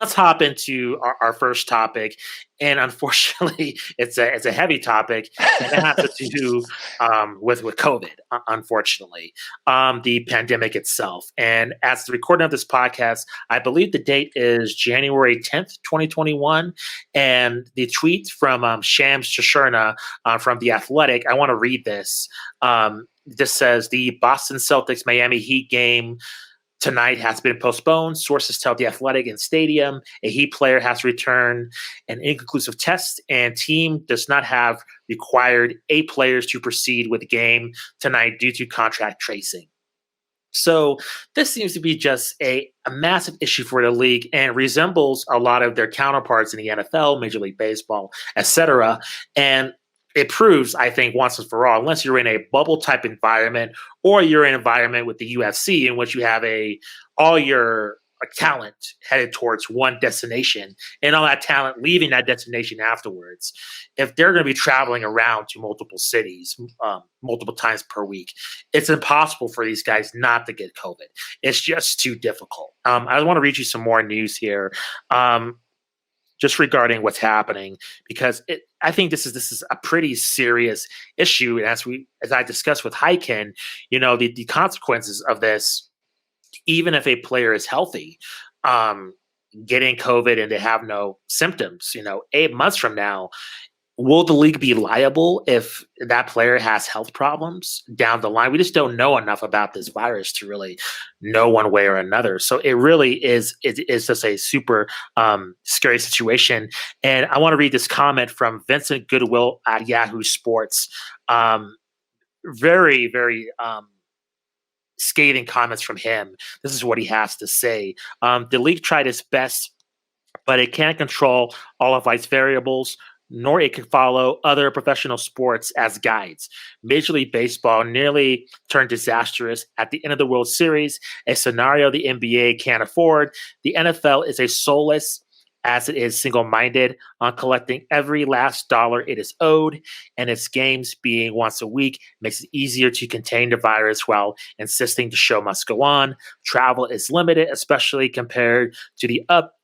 let's hop into our first topic, and unfortunately, it's a heavy topic, and it has to do with COVID. Unfortunately, the pandemic itself. And as the recording of this podcast, I believe the date is January 10th, 2021, and the tweet from Shams Shashurna from the Athletic. I want to read this. This says the Boston Celtics Miami Heat game tonight has been postponed. Sources tell The Athletic in Stadium a Heat player has returned an inconclusive test, and team does not have required 8 players to proceed with the game tonight due to contract tracing. So this seems to be just a massive issue for the league and resembles a lot of their counterparts in the NFL, Major League Baseball, etc. And it proves, I think, once and for all, unless you're in a bubble type environment or you're in an environment with the UFC in which you have all your talent headed towards one destination and all that talent leaving that destination afterwards, if they're going to be traveling around to multiple cities multiple times per week, it's impossible for these guys not to get COVID. It's just too difficult. I want to read you some more news here. Just regarding what's happening, because I think this is a pretty serious issue. And as I discussed with Hyken, the consequences of this, even if a player is healthy, um, getting COVID and they have no symptoms, 8 months from now, will the league be liable if that player has health problems down the line? We just don't know enough about this virus to really know one way or another. So it really is just a super scary situation. And I want to read this comment from Vincent Goodwill at Yahoo Sports. Very, very scathing comments from him. This is what he has to say. The league tried its best, but it can't control all of life's variables, nor it can follow other professional sports as guides. Major League Baseball nearly turned disastrous at the end of the World Series, a scenario the NBA can't afford. The NFL is a soulless as it is single-minded on collecting every last dollar it is owed, and its games being once a week makes it easier to contain the virus while insisting the show must go on. Travel is limited, especially compared to the up,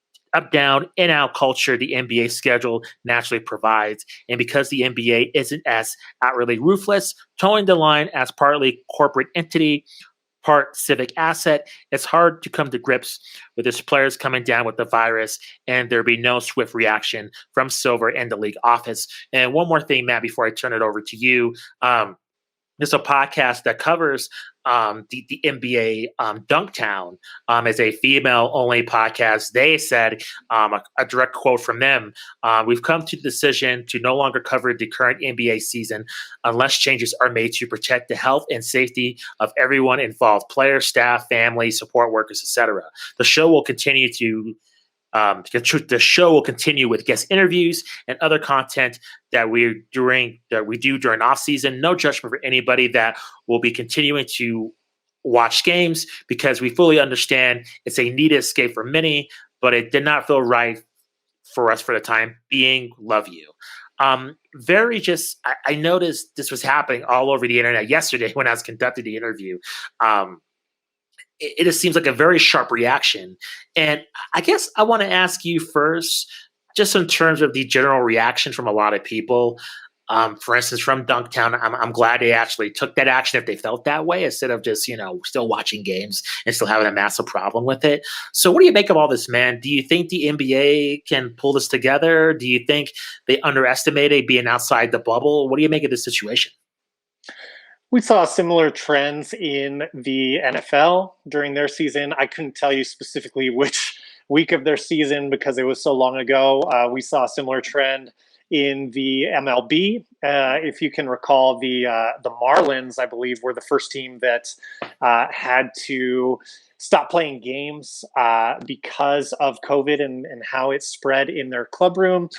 down, in out culture the NBA schedule naturally provides. And because the NBA isn't as outwardly ruthless, towing the line as partly corporate entity, part civic asset, it's hard to come to grips with its players coming down with the virus and there be no swift reaction from Silver and the league office. And one more thing, Matt, before I turn it over to you. There's a podcast that covers the NBA Dunktown as a female-only podcast. They said, a direct quote from them, we've come to the decision to no longer cover the current NBA season unless changes are made to protect the health and safety of everyone involved, players, staff, families, support workers, etc. The show will continue to the show will continue with guest interviews and other content that we do during off season. No judgment for anybody that will be continuing to watch games because we fully understand it's a needed escape for many, but it did not feel right for us for the time being. Love you. I noticed this was happening all over the internet yesterday when I was conducting the interview. It just seems like a very sharp reaction. And I guess I want to ask you first, just in terms of the general reaction from a lot of people. For instance, from Dunktown, I'm glad they actually took that action if they felt that way instead of just, still watching games and still having a massive problem with it. So what do you make of all this, man? Do you think the NBA can pull this together? Do you think they underestimated being outside the bubble? What do you make of this situation? We saw similar trends in the NFL during their season. I couldn't tell you specifically which week of their season because it was so long ago. We saw a similar trend in the MLB. If you can recall, the Marlins, I believe, were the first team that had to stop playing games because of COVID and how it spread in their club room.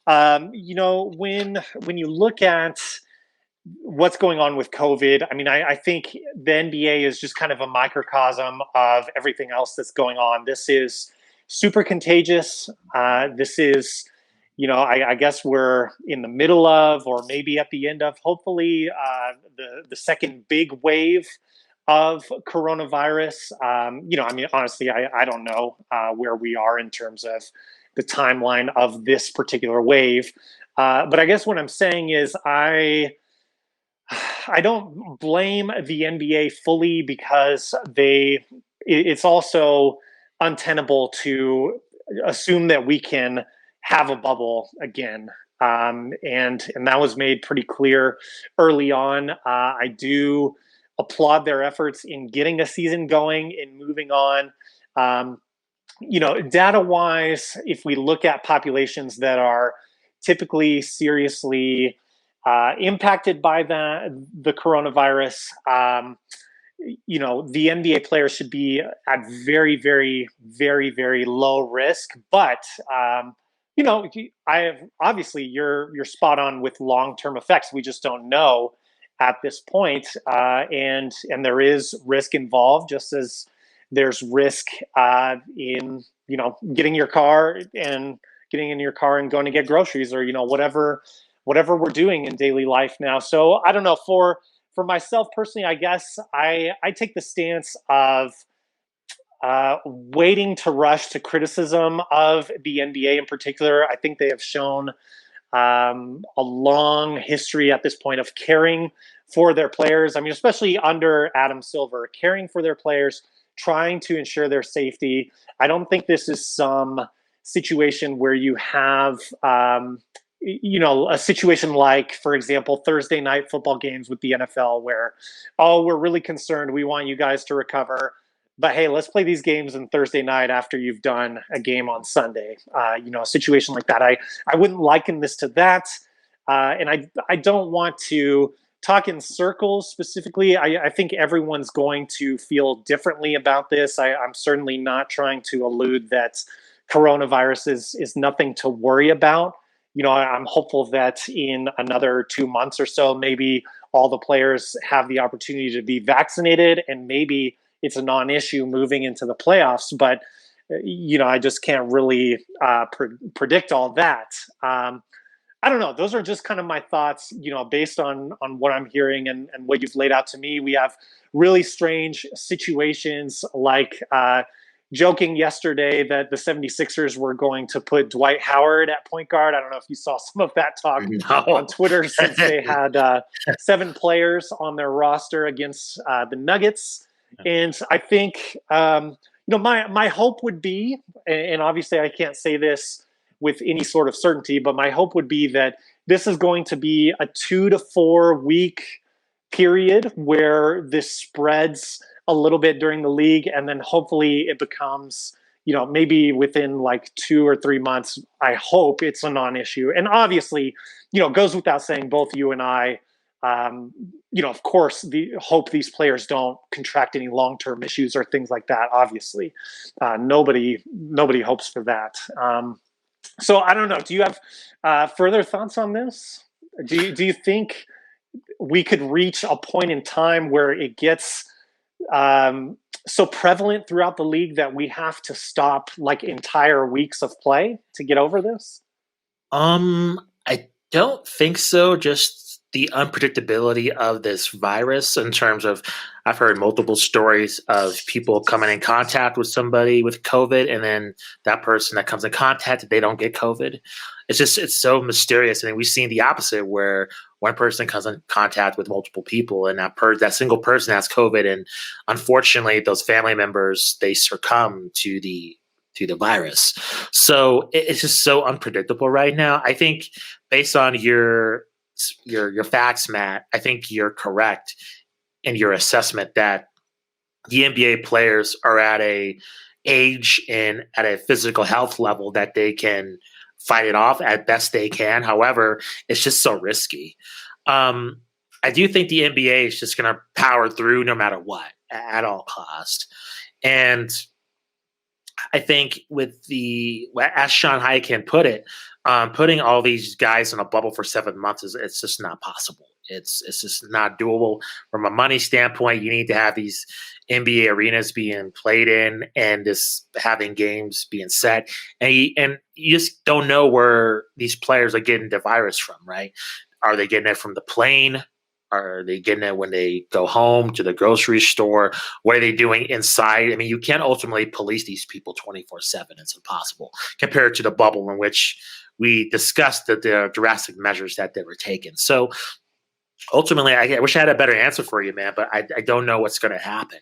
When you look at what's going on with COVID. I mean, I think the NBA is just kind of a microcosm of everything else that's going on. This is super contagious. This is, I guess we're in the middle of, or maybe at the end of, hopefully, the second big wave of coronavirus. I mean, honestly, I don't know where we are in terms of the timeline of this particular wave. But I guess what I'm saying is I don't blame the NBA fully because it's also untenable to assume that we can have a bubble again. And that was made pretty clear early on. I do applaud their efforts in getting a season going and moving on. Um, Data wise, if we look at populations that are typically seriously impacted by the coronavirus, the NBA players should be at very, very, very, very low risk. But I have obviously you're spot on with long term effects. We just don't know at this point, and there is risk involved, just as there's risk in getting your car and getting in your car and going to get groceries, or whatever we're doing in daily life now. So I don't know, for myself personally, I guess I take the stance of waiting to rush to criticism of the NBA in particular. I think they have shown a long history at this point of caring for their players. I mean, especially under Adam Silver, caring for their players, trying to ensure their safety. I don't think this is some situation where you have a situation like, for example, Thursday night football games with the NFL where, oh, we're really concerned. We want you guys to recover. But hey, let's play these games on Thursday night after you've done a game on Sunday. A situation like that. I wouldn't liken this to that. And I don't want to talk in circles specifically. I think everyone's going to feel differently about this. I'm certainly not trying to allude that coronavirus is nothing to worry about. I'm hopeful that in another 2 months or so, maybe all the players have the opportunity to be vaccinated, and maybe it's a non-issue moving into the playoffs. But I just can't really predict all that. I don't know. Those are just kind of my thoughts, based on what I'm hearing and what you've laid out to me. We have really strange situations like joking yesterday that the 76ers were going to put Dwight Howard at point guard. I don't know if you saw some of that talk on No. Twitter, since they had 7 players on their roster against the Nuggets. And I think, my hope would be, and obviously I can't say this with any sort of certainty, but my hope would be that this is going to be a 2 to 4 week period where this spreads a little bit during the league, and then hopefully it becomes, maybe within like 2 or 3 months, I hope it's a non-issue. And obviously, goes without saying, both you and I, of course, hope these players don't contract any long-term issues or things like that. Obviously, nobody hopes for that. So I don't know. Do you have further thoughts on this? Do you think we could reach a point in time where it gets so prevalent throughout the league that we have to stop like entire weeks of play to get over this? I don't think so. Just the unpredictability of this virus in terms of, I've heard multiple stories of people coming in contact with somebody with COVID, and then that person that comes in contact, they don't get COVID. It's so mysterious. And we've seen the opposite, where one person comes in contact with multiple people, and that single person has COVID, and unfortunately, those family members, they succumb to the virus. So it's just so unpredictable right now. I think, based on your facts, Matt, I think you're correct in your assessment that the NBA players are at a age and at a physical health level that they can fight it off at best they can. However, it's just so risky. I do think the NBA is just going to power through no matter what, at all cost. And I think as Sean Highkin put it, putting all these guys in a bubble for 7 months it's just not possible. It's just not doable from a money standpoint. You need to have these NBA arenas being played in, and this having games being set, and you just don't know where these players are getting the virus from, right? Are they getting it from the plane? Are they getting it when they go home to the grocery store? What are they doing inside? I mean, you can't ultimately police these people 24/7. It's impossible compared to the bubble in which we discussed the drastic measures that they were taking. So ultimately, I wish I had a better answer for you, man, but I don't know what's going to happen.